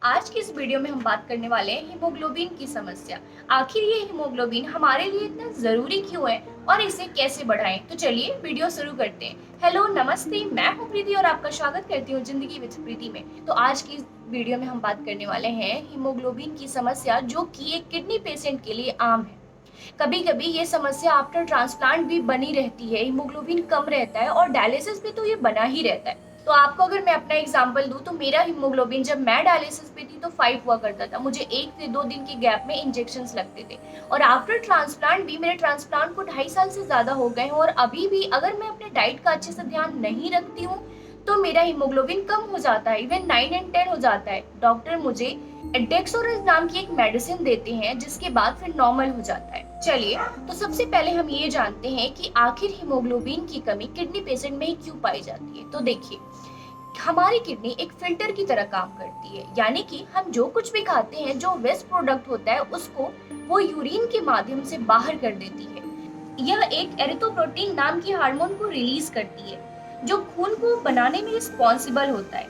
आज की इस वीडियो में हम बात करने वाले हैं हीमोग्लोबिन की समस्या। आखिर ये हीमोग्लोबिन हमारे लिए इतना जरूरी क्यों है और इसे कैसे बढ़ाएं? तो चलिए वीडियो शुरू करते हैं। हेलो नमस्ते, मैं हूं प्रीति और आपका स्वागत करती हूँ जिंदगी विद प्रीति में। तो आज की इस वीडियो में हम बात करने वाले हैं हीमोग्लोबिन की समस्या, जो कि एक किडनी पेशेंट के लिए आम है। कभी कभी ये समस्या आफ्टर ट्रांसप्लांट भी बनी रहती है, हीमोग्लोबिन कम रहता है और डायलिसिस पे तो ये बना ही रहता है। तो आपको अगर मैं अपना एग्जांपल दूं तो मेरा हीमोग्लोबिन जब मैं डायलिसिस पे थी तो 5 हुआ करता था। मुझे 1 से 2 दिन के गैप में इंजेक्शंस लगते थे और आफ्टर ट्रांसप्लांट भी मेरे ट्रांसप्लांट को 2.5 साल से ज्यादा हो गए हैं और अभी भी अगर मैं अपने डाइट का अच्छे से ध्यान नहीं रखती हूँ तो मेरा हीमोग्लोबिन कम हो जाता है, इवन 9 एंड 10 हो जाता है। डॉक्टर मुझे डेक्सोरेज नाम की एक मेडिसिन देते हैं जिसके बाद फिर नॉर्मल हो जाता है। चलिए, तो सबसे पहले हम ये जानते हैं कि आखिर हीमोग्लोबिन की कमी किडनी पेशेंट में ही क्यों पाई जाती है। तो देखिए, हमारी किडनी एक फिल्टर की तरह काम करती है, यानी कि हम जो कुछ भी खाते हैं, जो वेस्ट प्रोडक्ट होता है उसको वो यूरिन के माध्यम से बाहर कर देती है। यह एक एरिथ्रोपोइटिन नाम की हार्मोन को रिलीज करती है जो खून को बनाने में रिस्पॉन्सिबल होता है,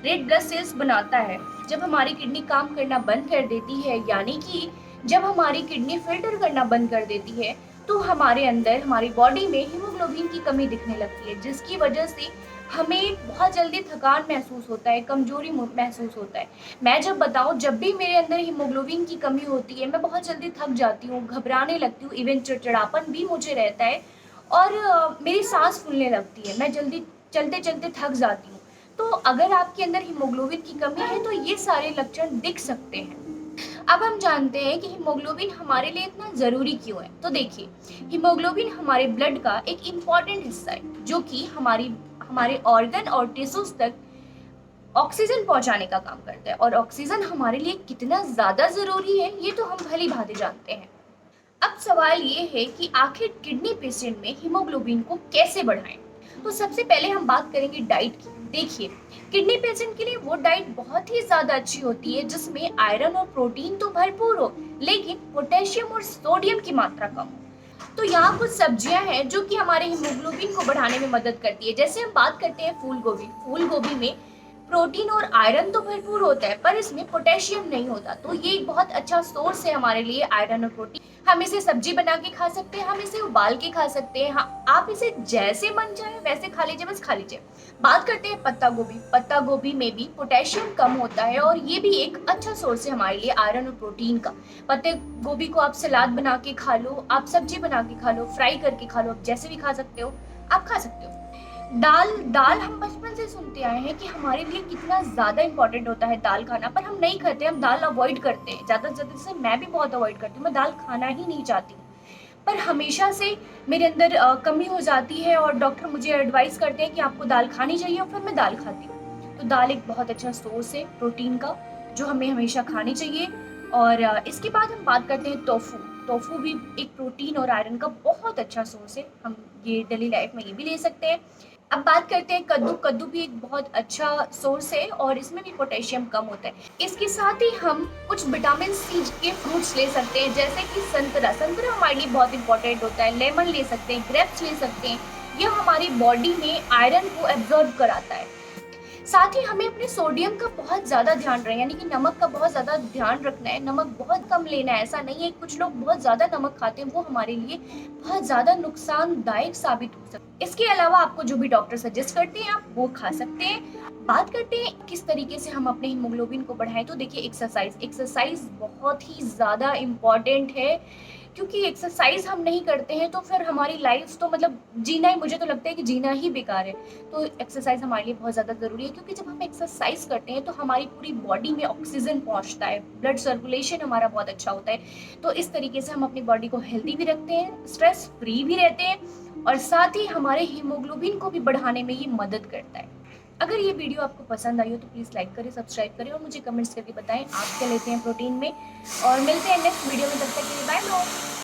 रेड ब्लड सेल्स बनाता है। जब हमारी किडनी काम करना बंद कर देती है, यानी कि जब हमारी किडनी फिल्टर करना बंद कर देती है, तो हमारे अंदर, हमारी बॉडी में हीमोग्लोबिन की कमी दिखने लगती है, जिसकी वजह से हमें बहुत जल्दी थकान महसूस होता है, कमजोरी महसूस होता है। मैं जब बताऊं, जब भी मेरे अंदर हीमोग्लोबिन की कमी होती है मैं बहुत जल्दी थक जाती हूँ, घबराने लगती हूँ, इवन चिड़चिड़ापन भी मुझे रहता है और मेरी सांस फूलने लगती है, मैं जल्दी चलते चलते थक जाती हूँ। तो अगर आपके अंदर हीमोग्लोबिन की कमी है तो ये सारे लक्षण दिख सकते हैं। अब हम जानते हैं कि हीमोग्लोबिन हमारे लिए इतना जरूरी क्यों है। तो देखिए, हीमोग्लोबिन हमारे ब्लड का एक इम्पॉर्टेंट हिस्सा है जो कि हमारे ऑर्गन और टिश्यूज तक ऑक्सीजन पहुंचाने का काम करता है। और ऑक्सीजन हमारे लिए कितना ज्यादा जरूरी है ये तो हम भली भांति जानते हैं। अब सवाल ये है कि आखिर किडनी पेशेंट में हीमोग्लोबिन को कैसे बढ़ाएं। तो सबसे पहले हम बात करेंगे डाइट की। देखिए, किडनी पेशेंट के लिए वो डाइट बहुत ही ज्यादा अच्छी होती है जिसमें आयरन और प्रोटीन तो भरपूर हो, लेकिन पोटेशियम और सोडियम की मात्रा कम हो। तो यहाँ कुछ सब्जियां हैं जो कि हमारे हीमोग्लोबिन को बढ़ाने में मदद करती है। जैसे हम बात करते हैं फूल गोभी। फूल गोभी में प्रोटीन और आयरन तो भरपूर होता है पर इसमें पोटेशियम नहीं होता, तो ये एक बहुत अच्छा सोर्स है हमारे लिए आयरन और प्रोटीन। हम इसे सब्जी बना के खा सकते हैं, हम इसे उबाल के खा सकते हैं। हाँ, आप इसे जैसे मन चाहे वैसे खा लीजिए, बस खा लीजिए। बात करते हैं पत्ता गोभी। पत्ता गोभी में भी पोटेशियम कम होता है और ये भी एक अच्छा सोर्स है हमारे लिए आयरन और प्रोटीन का। पत्ते गोभी को आप सलाद बना के खा लो, आप सब्जी बना के खा लो, फ्राई करके खा लो, आप जैसे भी खा सकते हो, आप खा सकते हो। दाल दाल हम बचपन से सुनते आए हैं कि हमारे लिए कितना ज्यादा इंपॉर्टेंट होता है दाल खाना, पर हम नहीं खाते, हम दाल अवॉइड करते हैं ज्यादा से ज्यादा। जैसे मैं भी बहुत अवॉइड करती हूँ, मैं दाल खाना ही नहीं चाहती हूँ, पर हमेशा से मेरे अंदर कमी हो जाती है और डॉक्टर मुझे एडवाइस करते हैं कि आपको दाल खानी चाहिए और फिर मैं दाल खाती हूँ। तो दाल एक बहुत अच्छा सोर्स है प्रोटीन का जो हमें हमेशा खानी चाहिए। और इसके बाद हम बात करते हैं टोफू। टोफू भी एक प्रोटीन और आयरन का बहुत अच्छा सोर्स है, हम ये डेली लाइफ में ये भी ले सकते हैं। अब बात करते हैं कद्दू। कद्दू भी एक बहुत अच्छा सोर्स है और इसमें भी पोटेशियम कम होता है। इसके साथ ही हम कुछ विटामिन सी के फ्रूट्स ले सकते हैं, जैसे कि संतरा। संतरा हमारे लिए बहुत इंपॉर्टेंट होता है। लेमन ले सकते हैं, ग्रेप्स ले सकते हैं, यह हमारी बॉडी में आयरन को एब्जॉर्ब कराता है। साथ ही हमें अपने सोडियम का बहुत ज्यादा ध्यान रहे, यानी कि नमक का बहुत ज्यादा ध्यान रखना है। नमक बहुत कम लेना है, ऐसा नहीं है। कुछ लोग बहुत ज्यादा नमक खाते हैं, वो हमारे लिए बहुत ज्यादा नुकसानदायक साबित हो सकता है। इसके अलावा आपको जो भी डॉक्टर सजेस्ट करते हैं आप वो खा सकते हैं। बात करते हैं किस तरीके से हम अपने हीमोग्लोबिन को बढ़ाएं। तो देखिए, एक्सरसाइज बहुत ही ज्यादा इम्पोर्टेंट है, क्योंकि एक्सरसाइज हम नहीं करते हैं तो फिर हमारी लाइफ तो मतलब जीना ही, मुझे तो लगता है कि जीना ही बेकार है। तो एक्सरसाइज हमारे लिए बहुत ज़्यादा ज़रूरी है, क्योंकि जब हम एक्सरसाइज करते हैं तो हमारी पूरी बॉडी में ऑक्सीजन पहुंचता है, ब्लड सर्कुलेशन हमारा बहुत अच्छा होता है। तो इस तरीके से हम अपनी बॉडी को हेल्दी भी रखते हैं, स्ट्रेस फ्री भी रहते हैं और साथ ही हमारे हीमोग्लोबिन को भी बढ़ाने में ये मदद करता है। अगर ये वीडियो आपको पसंद आई हो तो प्लीज़ लाइक करें, सब्सक्राइब करें और मुझे कमेंट्स करके बताएं आप क्या लेते हैं प्रोटीन में। और मिलते हैं नेक्स्ट वीडियो में, तब तक के लिए बाय बाय।